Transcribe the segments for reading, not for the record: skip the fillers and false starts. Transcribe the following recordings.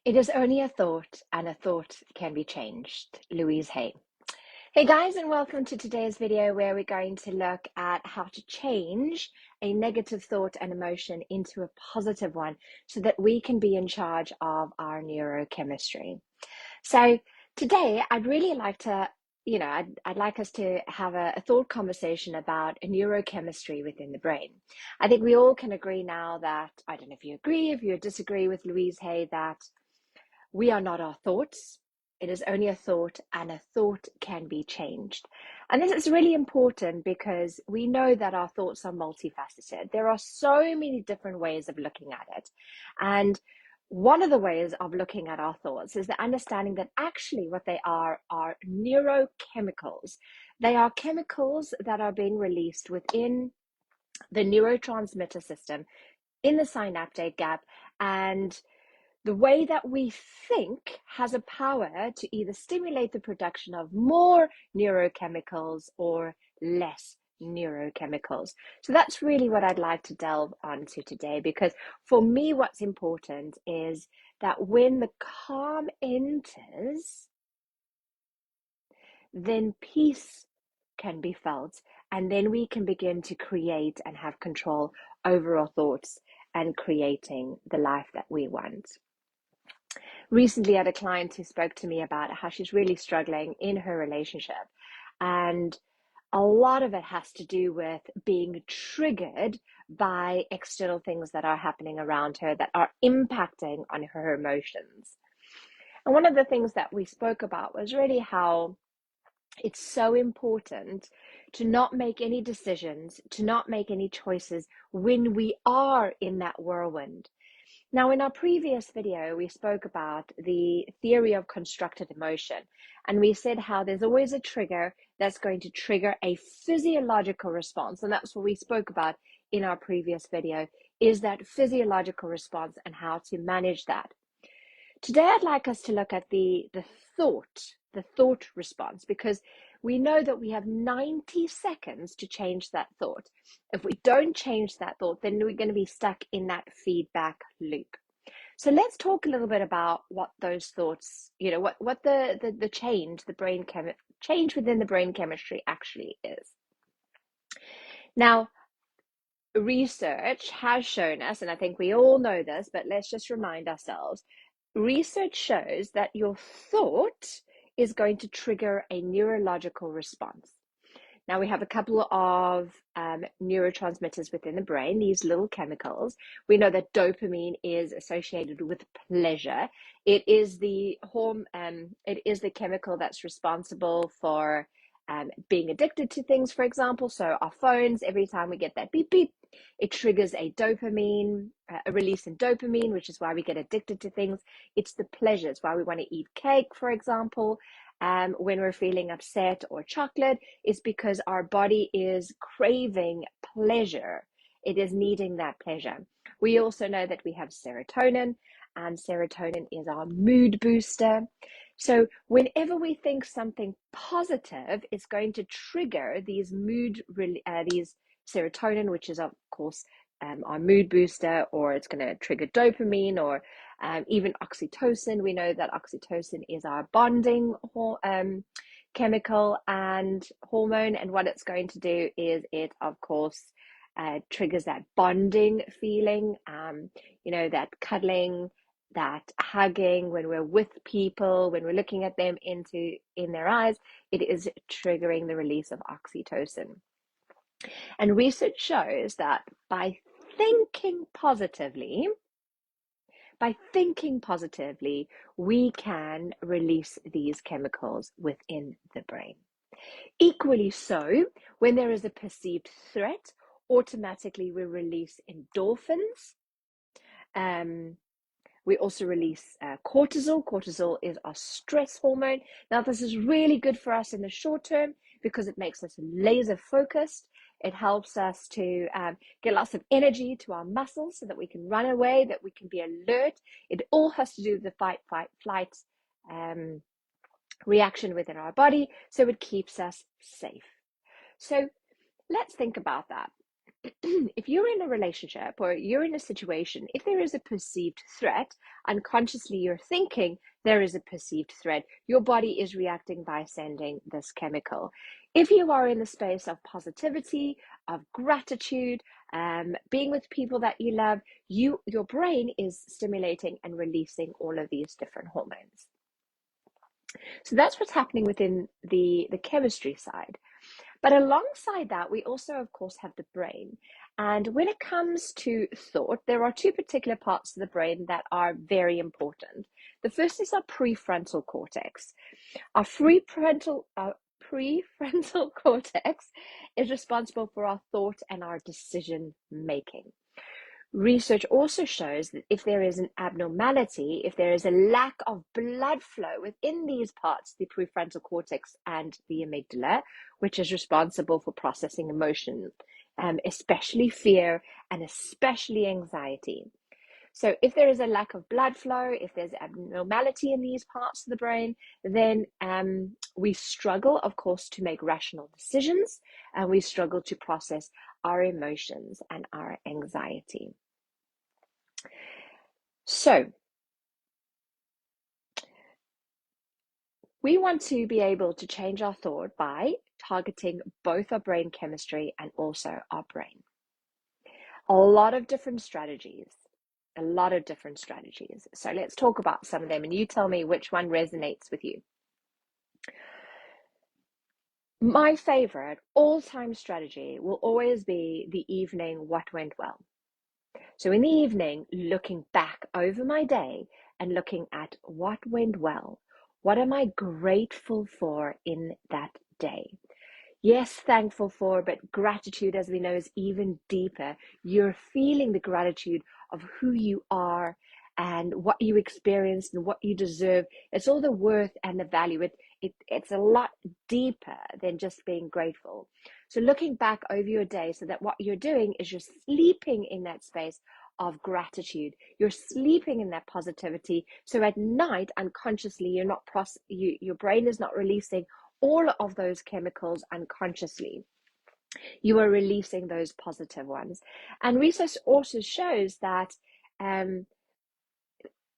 It is only a thought, and a thought can be changed. Louise Hay. Hey guys, and welcome to today's video where we're going to look at how to change a negative thought and emotion into a positive one so that we can be in charge of our neurochemistry. So today I'd really like to, I'd like us to have a thought conversation about neurochemistry within the brain. I think we all can agree now that, I don't know if you agree, if you disagree with Louise Hay, that we are not our thoughts. It is only a thought, and a thought can be changed. And this is really important because we know that our thoughts are multifaceted. There are so many different ways of looking at it. And one of the ways of looking at our thoughts is the understanding that actually what they are neurochemicals. They are chemicals that are being released within the neurotransmitter system in the synaptic gap, and the way that we think has a power to either stimulate the production of more neurochemicals or less neurochemicals. So that's really what I'd like to delve onto today, because for me, what's important is that when the calm enters, then peace can be felt, and then we can begin to create and have control over our thoughts and creating the life that we want. Recently, I had a client who spoke to me about how she's really struggling in her relationship. And a lot of it has to do with being triggered by external things that are happening around her that are impacting on her emotions. And one of the things that we spoke about was really how it's so important to not make any decisions, to not make any choices when we are in that whirlwind. Now, in our previous video, we spoke about the theory of constructed emotion, and we said how there's always a trigger that's going to trigger a physiological response. And that's what we spoke about in our previous video, is that physiological response and how to manage that. Today, I'd like us to look at the thought response, because we know that we have 90 seconds to change that thought. If we don't change that thought, then we're going to be stuck in that feedback loop. So let's talk a little bit about what those thoughts, what the change, change within the brain chemistry actually is. Now, research has shown us, and I think we all know this, but let's just remind ourselves, research shows that your thought is going to trigger a neurological response. Now, we have a couple of neurotransmitters within the brain, these little chemicals. We know that dopamine is associated with pleasure. It is the chemical that's responsible for being addicted to things, for example. So our phones, every time we get that beep beep, it triggers a release in dopamine, which is why we get addicted to things. It's the pleasure. It's why we want to eat cake, for example. When we're feeling upset, or chocolate, is because our body is craving pleasure. It is needing that pleasure. We also know that we have serotonin, and serotonin is our mood booster. So whenever we think something positive, it's going to trigger these serotonin, which is of course our mood booster, or it's going to trigger dopamine, or even oxytocin. We know that oxytocin is our bonding chemical and hormone, and what it's going to do is it, of course, triggers that bonding feeling, that cuddling, that hugging when we're with people, when we're looking at them in their eyes. It is triggering the release of oxytocin. And research shows that by thinking positively, we can release these chemicals within the brain. Equally so, when there is a perceived threat, automatically we release endorphins. We also release cortisol. Cortisol is our stress hormone. Now, this is really good for us in the short term because it makes us laser focused. It helps us to get lots of energy to our muscles so that we can run away, that we can be alert. It all has to do with the fight, flight reaction within our body, so it keeps us safe. So let's think about that. if you're in a relationship or you're in a situation, if there is a perceived threat, unconsciously you're thinking there is a perceived threat, your body is reacting by sending this chemical. If you are in the space of positivity, of gratitude, being with people that you love, your brain is stimulating and releasing all of these different hormones. So that's what's happening within the chemistry side. But alongside that, we also, of course, have the brain. And when it comes to thought, there are two particular parts of the brain that are very important. The first is our prefrontal cortex. Our prefrontal cortex is responsible for our thought and our decision making. Research also shows that if there is an abnormality, if there is a lack of blood flow within these parts, the prefrontal cortex and the amygdala, which is responsible for processing emotions, especially fear and especially anxiety. So if there is a lack of blood flow, if there's abnormality in these parts of the brain, then we struggle, of course, to make rational decisions, and we struggle to process our emotions and our anxiety. So we want to be able to change our thought by targeting both our brain chemistry and also our brain. A lot of different strategies. So let's talk about some of them, and you tell me which one resonates with you. My favorite all-time strategy will always be the evening what went well. So in the evening, looking back over my day and looking at what went well, what am I grateful for in that day? Yes, thankful for, but gratitude, as we know, is even deeper. You're feeling the gratitude of who you are and what you experienced and what you deserve. It's all the worth and the value. It's a lot deeper than just being grateful. So looking back over your day, so that what you're doing is you're sleeping in that space of gratitude. You're sleeping in that positivity. So at night, unconsciously, your brain is not releasing all of those chemicals unconsciously. You are releasing those positive ones. And research also shows that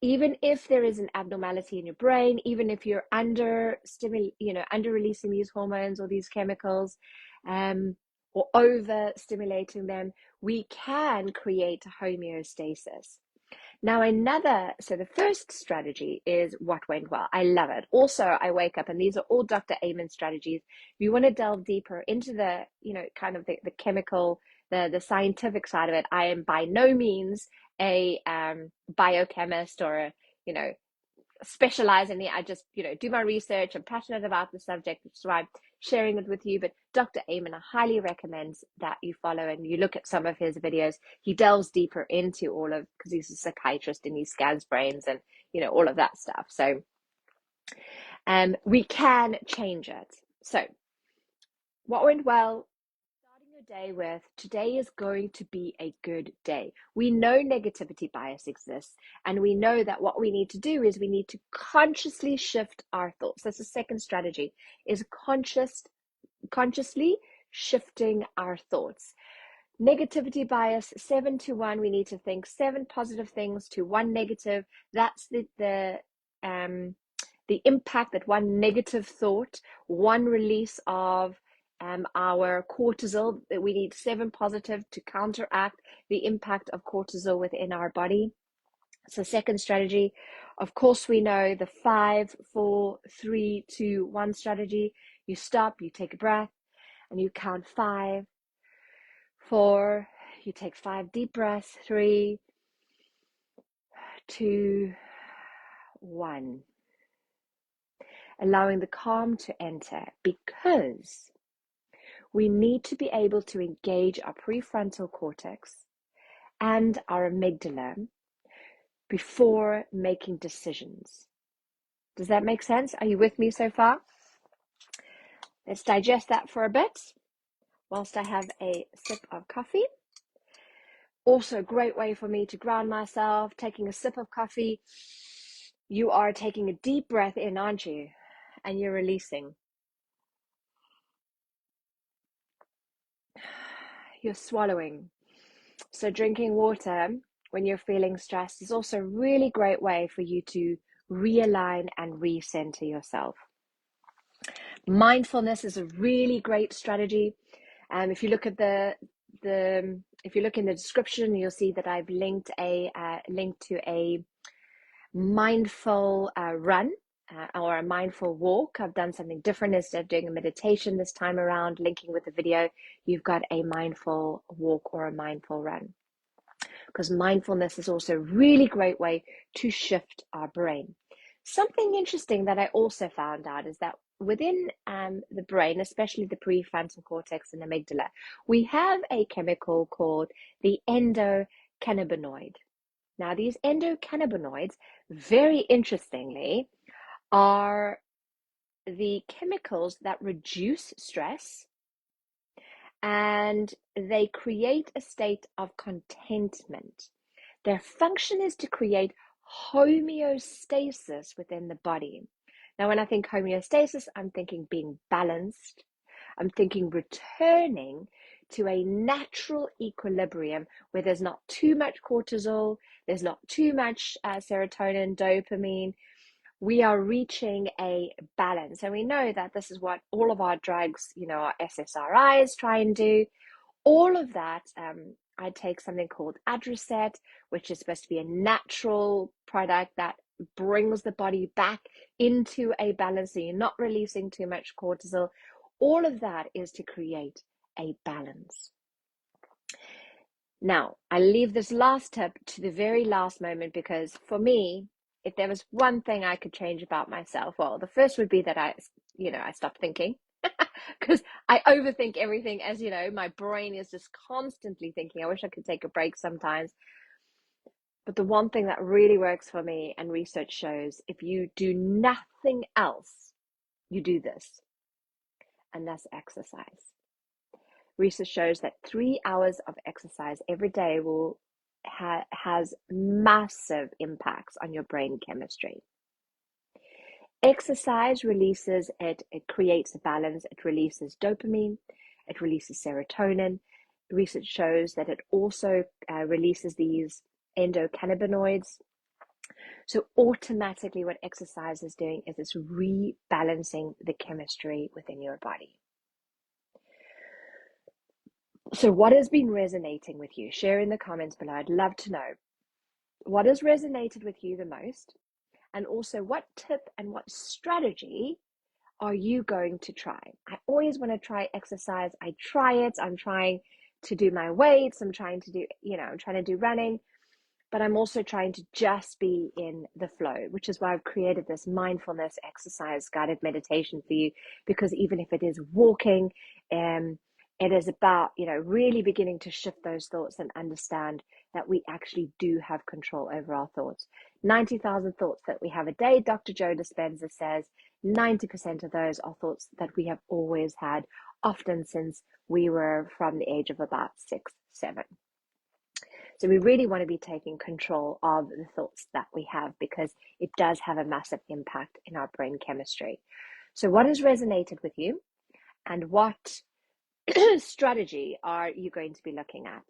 even if there is an abnormality in your brain, even if you're under releasing these hormones or these chemicals, or over stimulating them, we can create homeostasis. Now, so the first strategy is what went well. I love it. Also, I wake up, and these are all Dr. Amen strategies. If you want to delve deeper into the, kind of the chemical, the scientific side of it, I am by no means a biochemist or specialize in it. I just, do my research. I'm passionate about the subject, which is why I'm sharing it with you. But Dr. Amen, I highly recommend that you follow and you look at some of his videos. He delves deeper into because he's a psychiatrist and he scans brains and, all of that stuff. So we can change it. So what went well? Day with today is going to be a good day. We know negativity bias exists, and we know that what we need to do is we need to consciously shift our thoughts. That's the second strategy, is consciously shifting our thoughts. Negativity bias, 7 to 1, we need to think 7 positive things to 1 negative. That's the impact that 1 negative thought, 1 release of our cortisol, that we need 7 positive to counteract the impact of cortisol within our body. So second strategy, of course, we know the 5, 4, 3, 2, 1 strategy. You stop, you take a breath, and you count 5, 4, you take 5 deep breaths, 3, 2, 1. Allowing the calm to enter, because we need to be able to engage our prefrontal cortex and our amygdala before making decisions. Does that make sense? Are you with me so far? Let's digest that for a bit whilst I have a sip of coffee. Also a great way for me to ground myself, taking a sip of coffee. You are taking a deep breath in, aren't you? And you're releasing. you're swallowing. So drinking water when you're feeling stressed is also a really great way for you to realign and recenter yourself. Mindfulness is a really great strategy. If you look at if you look in the description, you'll see that I've linked to a mindful run or a mindful walk. I've done something different. Instead of doing a meditation this time around, linking with the video, you've got a mindful walk or a mindful run. Because mindfulness is also a really great way to shift our brain. Something interesting that I also found out is that within the brain, especially the prefrontal cortex and amygdala, we have a chemical called the endocannabinoid. Now, these endocannabinoids, very interestingly, are the chemicals that reduce stress, and they create a state of contentment. Their function is to create homeostasis within the body. Now, when I think homeostasis, I'm thinking being balanced. I'm thinking returning to a natural equilibrium where there's not too much cortisol, there's not too much serotonin, dopamine. We are reaching a balance. And we know that this is what all of our drugs, our SSRIs try and do. All of that, I take something called Adreset, which is supposed to be a natural product that brings the body back into a balance so you're not releasing too much cortisol. All of that is to create a balance. Now, I leave this last tip to the very last moment because for me, if there was one thing I could change about myself, well, the first would be that I stopped thinking because I overthink everything. As you know, my brain is just constantly thinking. I wish I could take a break sometimes. But the one thing that really works for me, and research shows, if you do nothing else, you do this, and that's exercise. Research shows that 3 hours of exercise every day has massive impacts on your brain chemistry. Exercise it creates a balance. It releases dopamine, it releases serotonin. Research shows that it also releases these endocannabinoids. So automatically what exercise is doing is it's rebalancing the chemistry within your body. So what has been resonating with you? Share in the comments below. I'd love to know. What has resonated with you the most? And also, what tip and what strategy are you going to try? I always want to try exercise. I try it. I'm trying to do my weights. I'm trying to do running. But I'm also trying to just be in the flow, which is why I've created this mindfulness exercise guided meditation for you. Because even if it is walking, it is about, really beginning to shift those thoughts and understand that we actually do have control over our thoughts. 90,000 thoughts that we have a day, Dr. Joe Dispenza says 90% of those are thoughts that we have always had, often since we were from the age of about 6, 7. So we really want to be taking control of the thoughts that we have because it does have a massive impact in our brain chemistry. So what has resonated with you and what strategy are you going to be looking at?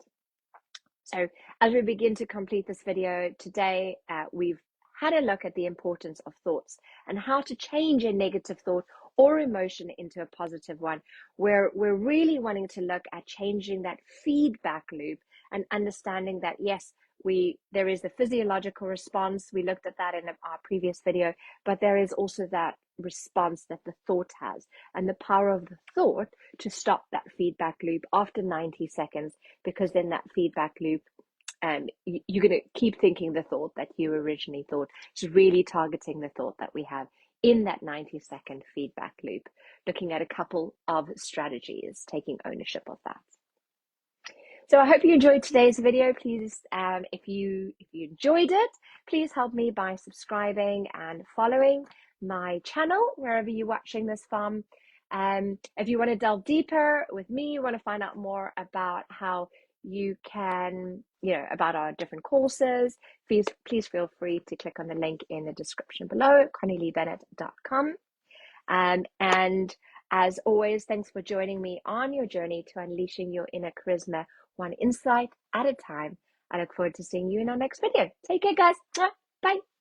So as we begin to complete this video today, we've had a look at the importance of thoughts and how to change a negative thought or emotion into a positive one, where we're really wanting to look at changing that feedback loop and understanding that, yes, there is the physiological response. We looked at that in our previous video, but there is also that response that the thought has and the power of the thought to stop that feedback loop after 90 seconds, because then that feedback loop, you're going to keep thinking the thought that you originally thought. So really targeting the thought that we have in that 90-second feedback loop, looking at a couple of strategies, taking ownership of that. So I hope you enjoyed today's video. Please, if you enjoyed it, please help me by subscribing and following my channel wherever you're watching this from. If you want to delve deeper with me, you want to find out more about how you can, about our different courses, please feel free to click on the link in the description below, connieleebennett.com. And As always, thanks for joining me on your journey to unleashing your inner charisma, one insight at a time. I look forward to seeing you in our next video. Take care, guys. Bye.